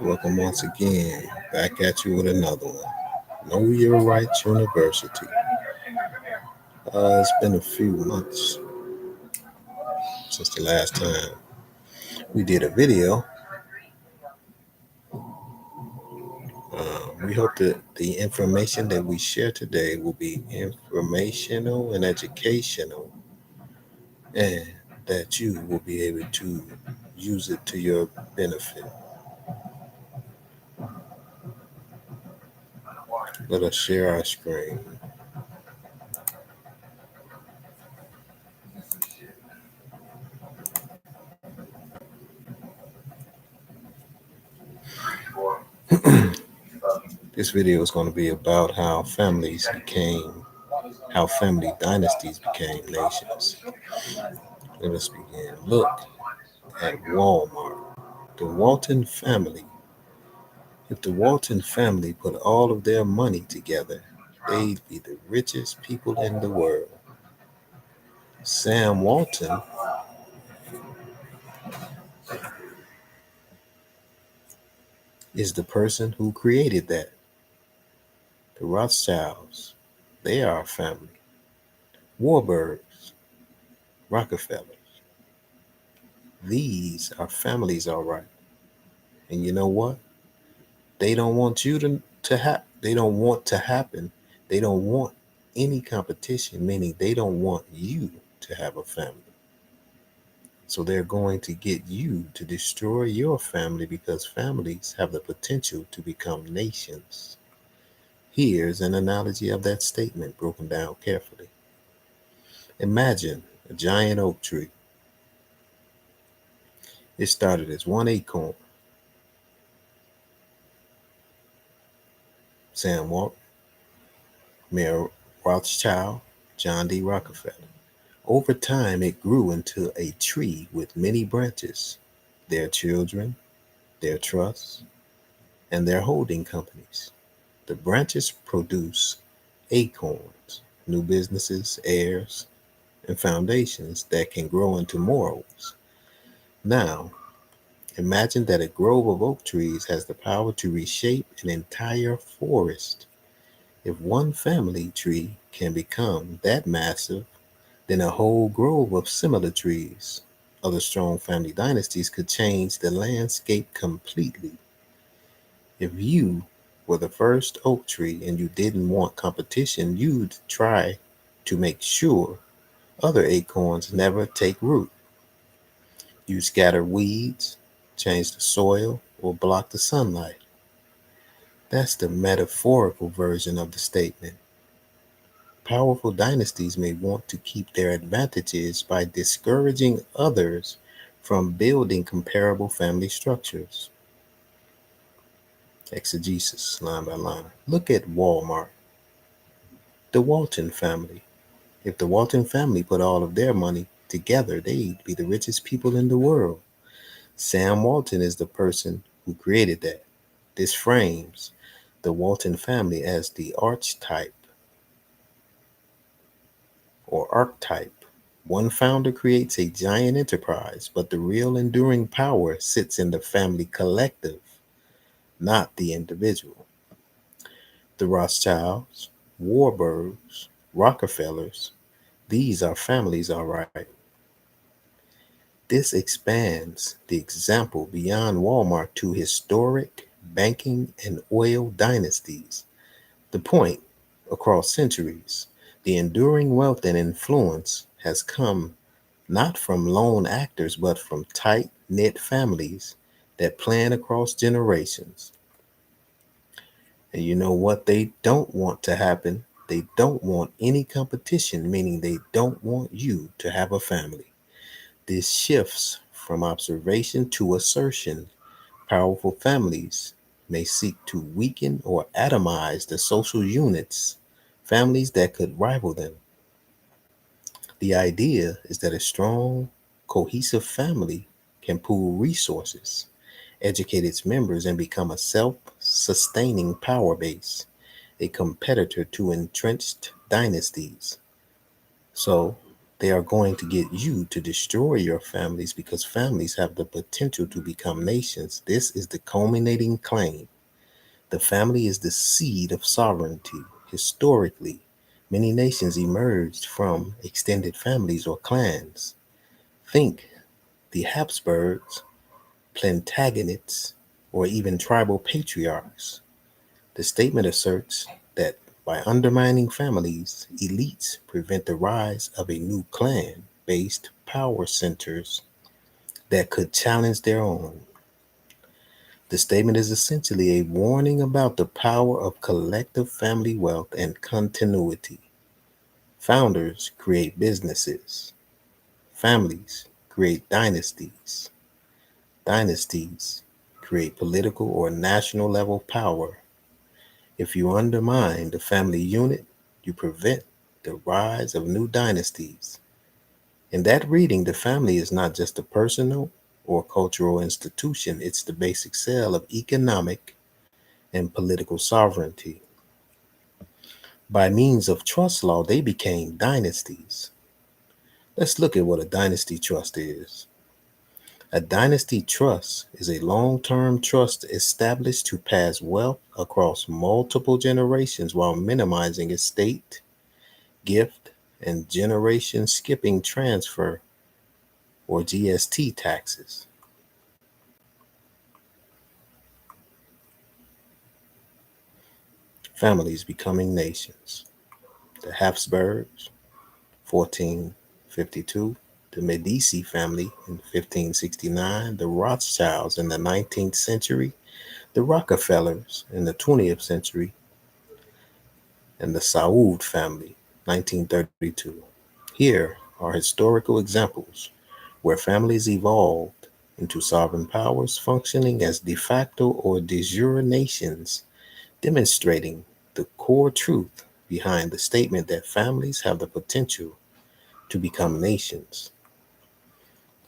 Welcome once again, back at you with another one. Know Your Rights University. It's been a few months since the last time we did a video. We hope that the information that we share today will be informational and educational, and that you will be able to use it to your benefit. Let us share our screen. This video is going to be about how family dynasties became nations. Let us begin. Look at Walmart. The Walton family. If the Walton family put all of their money together, they'd be the richest people in the world. Sam Walton is the person who created that. The Rothschilds, they are a family. Warburgs, Rockefellers, these are families, all right. And you know what? They don't want you to they don't want to happen. They don't want any competition, meaning they don't want you to have a family. So they're going to get you to destroy your family because families have the potential to become nations. Here's an analogy of that statement broken down carefully. Imagine a giant oak tree. It started as one acorn. Sam Walton, Mayor Rothschild, John D. Rockefeller. Over time, it grew into a tree with many branches, their children, their trusts, and their holding companies. The branches produce acorns, new businesses, heirs, and foundations that can grow into more oaks. Now, imagine that a grove of oak trees has the power to reshape an entire forest. If one family tree can become that massive, then a whole grove of similar trees, other strong family dynasties, could change the landscape completely. If you were the first oak tree and you didn't want competition, you'd try to make sure other acorns never take root. You scatter weeds, change the soil, or block the sunlight. That's the metaphorical version of the statement. Powerful dynasties may want to keep their advantages by discouraging others from building comparable family structures. Exegesis, line by line. Look at Walmart. The Walton family. If the Walton family put all of their money together, they'd be the richest people in the world. Sam Walton is the person who created that. This frames the Walton family as the archetype or archetype. One founder creates a giant enterprise, but the real enduring power sits in the family collective, not the individual. The Rothschilds, Warburgs, Rockefellers, these are families, all right. This expands the example beyond Walmart to historic banking and oil dynasties. The point, across centuries, the enduring wealth and influence has come not from lone actors, but from tight knit families that plan across generations. And you know what they don't want to happen? They don't want any competition, meaning they don't want you to have a family. This shifts from observation to assertion. Powerful families may seek to weaken or atomize the social units, families that could rival them. The idea is that a strong, cohesive family can pool resources, educate its members, and become a self sustaining power base, a competitor to entrenched dynasties. So, They are going to get you to destroy your families because families have the potential to become nations. This is the culminating claim. The family is the seed of sovereignty. Historically, many nations emerged from extended families or clans. Think the Habsburgs, Plantagenets, or even tribal patriarchs. The statement asserts that by undermining families, elites prevent the rise of a new clan based power centers that could challenge their own. The statement is essentially a warning about the power of collective family wealth and continuity. Founders create businesses, families create dynasties, dynasties create political or national level power. If you undermine the family unit, you prevent the rise of new dynasties. In that reading, the family is not just a personal or cultural institution, it's the basic cell of economic and political sovereignty. By means of trust law, they became dynasties. Let's look at what a dynasty trust is. A dynasty trust is a long term trust established to pass wealth across multiple generations while minimizing estate, gift, and generation skipping transfer or GST taxes. Families becoming nations. The Habsburgs, 1452, the Medici family in 1569, the Rothschilds in the 19th century, the Rockefellers in the 20th century, and the Saud family, 1932. Here are historical examples where families evolved into sovereign powers functioning as de facto or de jure nations, demonstrating the core truth behind the statement that families have the potential to become nations.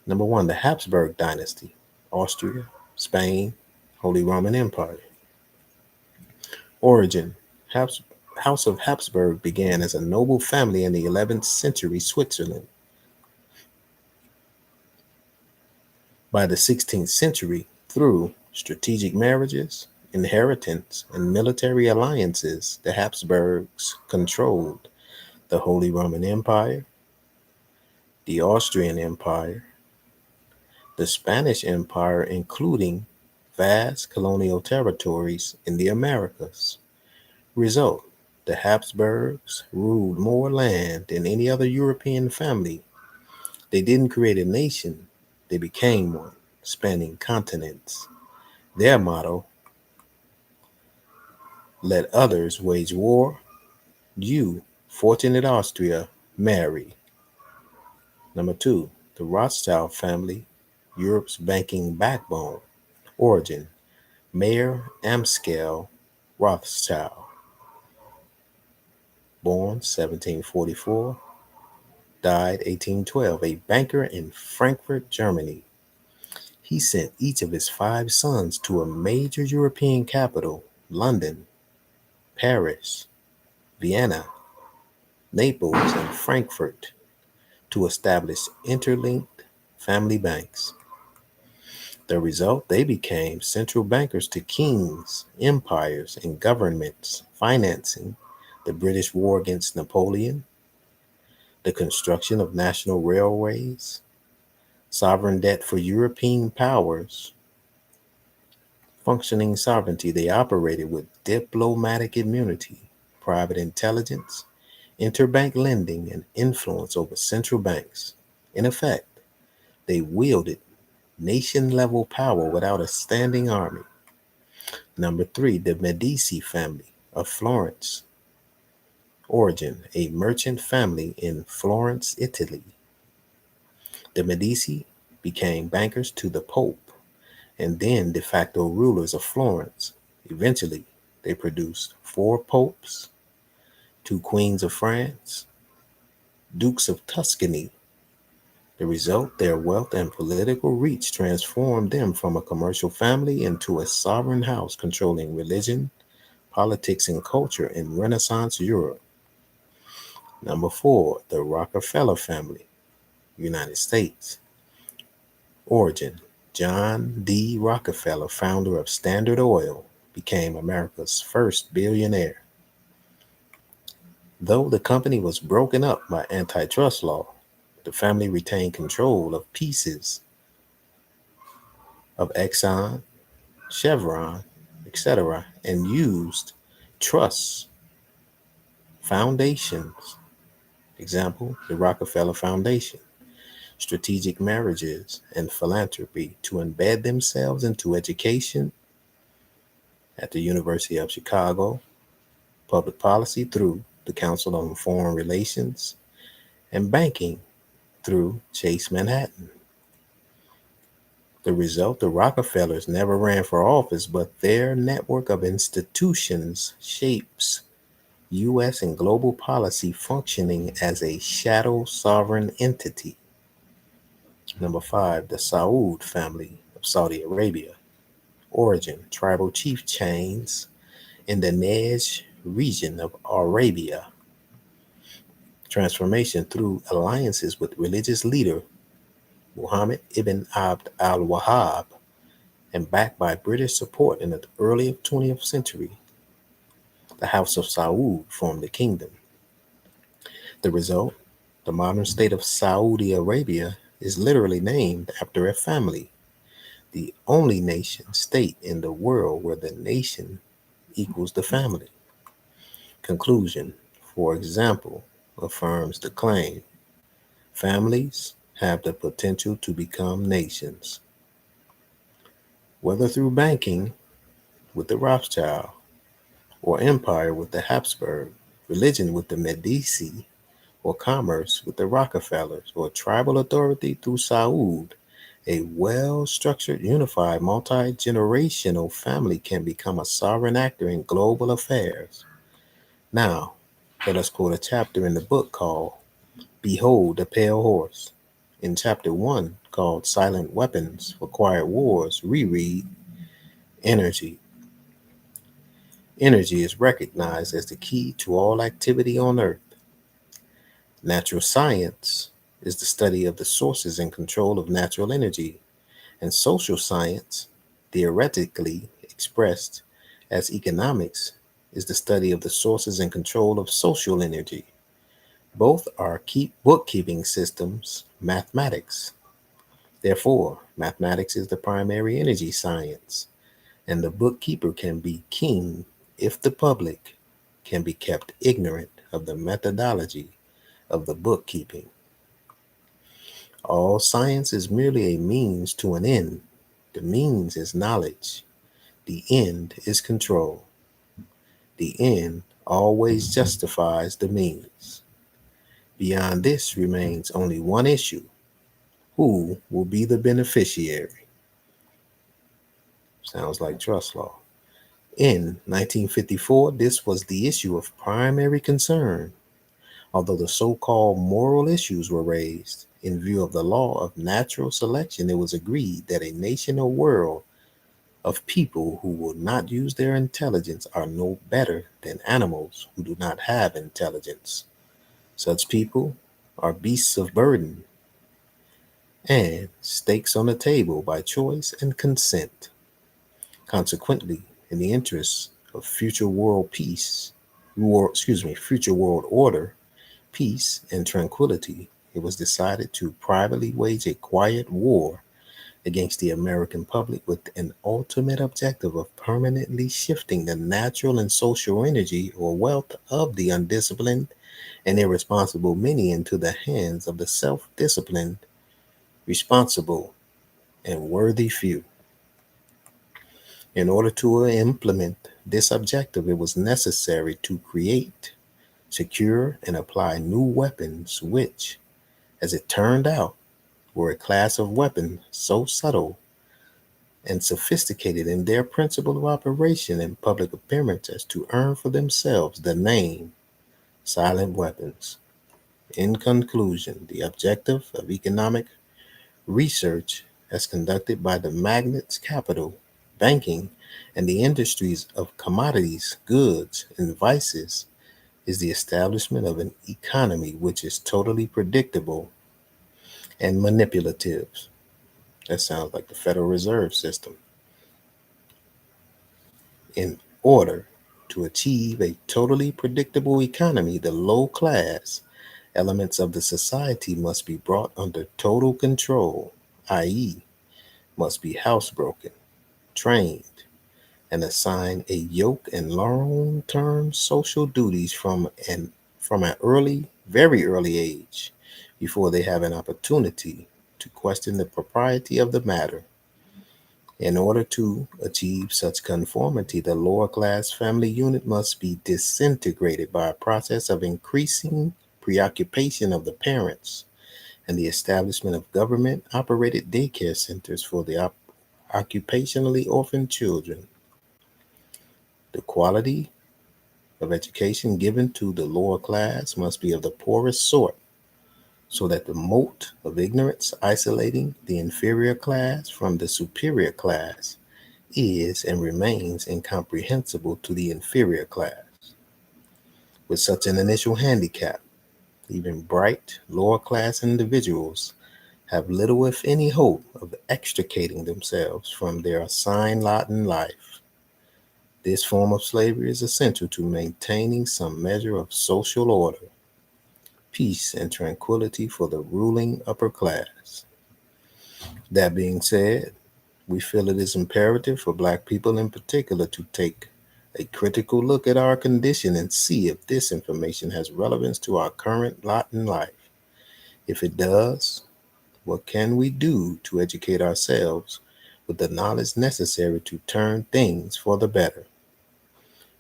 Number one, the Habsburg dynasty, Austria, Spain, Holy Roman Empire. Origin: House of Habsburg began as a noble family in the 11th century Switzerland. By the 16th century, through strategic marriages, inheritance, and military alliances, the Habsburgs controlled the Holy Roman Empire, the Austrian Empire, the Spanish Empire, including vast colonial territories in the Americas. Result: the Habsburgs ruled more land than any other European family. They didn't create a nation, they became one, spanning continents. Their motto: let others wage war, you, fortunate Austria, marry. Number two, the Rothschild family, Europe's banking backbone. Origin: Mayer Amschel Rothschild, born 1744, died 1812, a banker in Frankfurt, Germany. He sent each of his five sons to a major European capital, London, Paris, Vienna, Naples, and Frankfurt, to establish interlinked family banks. The result: they became central bankers to kings, empires, and governments, financing the British war against Napoleon, the construction of national railways, sovereign debt for European powers, functioning sovereignty. They operated with diplomatic immunity, private intelligence, interbank lending, and influence over central banks. In effect, they wielded nation level power without a standing army. Number three, the Medici family of Florence. Origin: a merchant family in Florence, Italy. The Medici became bankers to the Pope and then de facto rulers of Florence. Eventually, they produced four popes, two queens of France, dukes of Tuscany. The result: their wealth and political reach transformed them from a commercial family into a sovereign house controlling religion, politics, and culture in Renaissance Europe. Number 4, the Rockefeller family, United States. Origin: John D. Rockefeller, founder of Standard Oil, became America's first billionaire. Though the company was broken up by antitrust law, the family retained control of pieces of Exxon, Chevron, etc., and used trusts, foundations, example, the Rockefeller Foundation, strategic marriages, and philanthropy to embed themselves into education at the University of Chicago, public policy through the Council on Foreign Relations, and banking through Chase Manhattan. The result, the Rockefellers never ran for office, but their network of institutions shapes U.S. and global policy, functioning as a shadow sovereign entity. Number 5, the Saud family of Saudi Arabia. Origin: tribal chief chains in the Najd region of Arabia. Transformation through alliances with religious leader Muhammad ibn Abd al-Wahhab, and backed by British support in the early 20th century, the House of Saud formed the kingdom. The result, the modern state of Saudi Arabia, is literally named after a family, the only nation state in the world where the nation equals the family. Conclusion, for example, affirms the claim: families have the potential to become nations. Whether through banking with the Rothschild, or empire with the Habsburg, religion with the Medici, or commerce with the Rockefellers, or tribal authority through Saud, a well structured, unified, multi generational family can become a sovereign actor in global affairs. Now, let us quote a chapter in the book called Behold the Pale Horse. In chapter 1, called Silent Weapons for Quiet Wars, reread: Energy. Energy is recognized as the key to all activity on Earth. Natural science is the study of the sources and control of natural energy, and social science, theoretically expressed as economics, is the study of the sources and control of social energy. Both are bookkeeping systems, mathematics. Therefore, mathematics is the primary energy science, and the bookkeeper can be king if the public can be kept ignorant of the methodology of the bookkeeping. All science is merely a means to an end. The means is knowledge. The end is control. The end always justifies the means. Beyond this remains only one issue: who will be the beneficiary? Sounds like trust law. In 1954, this was the issue of primary concern. Although the so-called moral issues were raised, in view of the law of natural selection, it was agreed that a nation or world of people who will not use their intelligence are no better than animals who do not have intelligence. Such people are beasts of burden and stakes on the table by choice and consent. Consequently, in the interests of future world future world order, peace, and tranquility, it was decided to privately wage a quiet war against the American public with an ultimate objective of permanently shifting the natural and social energy or wealth of the undisciplined and irresponsible many into the hands of the self disciplined, responsible, and worthy few. In order to implement this objective, it was necessary to create, secure, and apply new weapons, which, as it turned out, were a class of weapons so subtle and sophisticated in their principle of operation and public appearance as to earn for themselves the name silent weapons. In conclusion, the objective of economic research, as conducted by the magnates capital, banking, and the industries of commodities, goods, and vices, is the establishment of an economy which is totally predictable and manipulative. That sounds like the Federal Reserve System. In order to achieve a totally predictable economy, the low class elements of the society must be brought under total control, i.e., must be housebroken, trained, and assigned a yoke and long-term social duties from an very early age, before they have an opportunity to question the propriety of the matter. In order to achieve such conformity, the lower class family unit must be disintegrated by a process of increasing preoccupation of the parents and the establishment of government operated daycare centers for the occupationally orphaned children. The quality of education given to the lower class must be of the poorest sort, so that the moat of ignorance isolating the inferior class from the superior class is and remains incomprehensible to the inferior class. With such an initial handicap, even bright lower class individuals have little, if any, hope of extricating themselves from their assigned lot in life. This form of slavery is essential to maintaining some measure of social order, peace, and tranquility for the ruling upper class. That being said, we feel it is imperative for Black people in particular to take a critical look at our condition and see if this information has relevance to our current lot in life. If it does, what can we do to educate ourselves with the knowledge necessary to turn things for the better?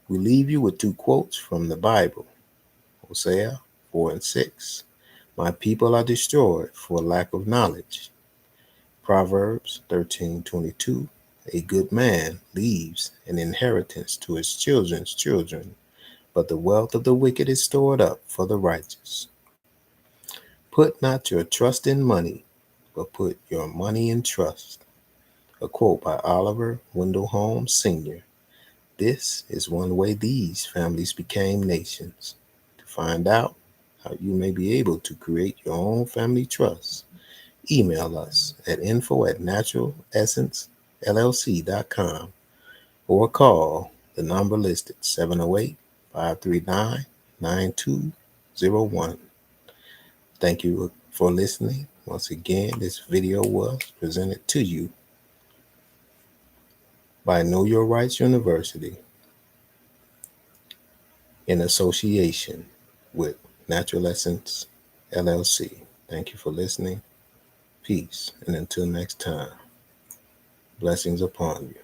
We leave you with two quotes from the Bible, Hosea 4 and 6. My people are destroyed for lack of knowledge. Proverbs 13:22. A good man leaves an inheritance to his children's children, but the wealth of the wicked is stored up for the righteous. Put not your trust in money, but put your money in trust. A quote by Oliver Wendell Holmes Sr. This is one way these families became nations. To find out how you may be able to create your own family trust, email us at info@naturalessencellc.com or call the number listed 708-539-9201. Thank you for listening. Once again, this video was presented to you by Know Your Rights University in association with Natural Essence LLC. Thank you for listening. Peace. And until next time, blessings upon you.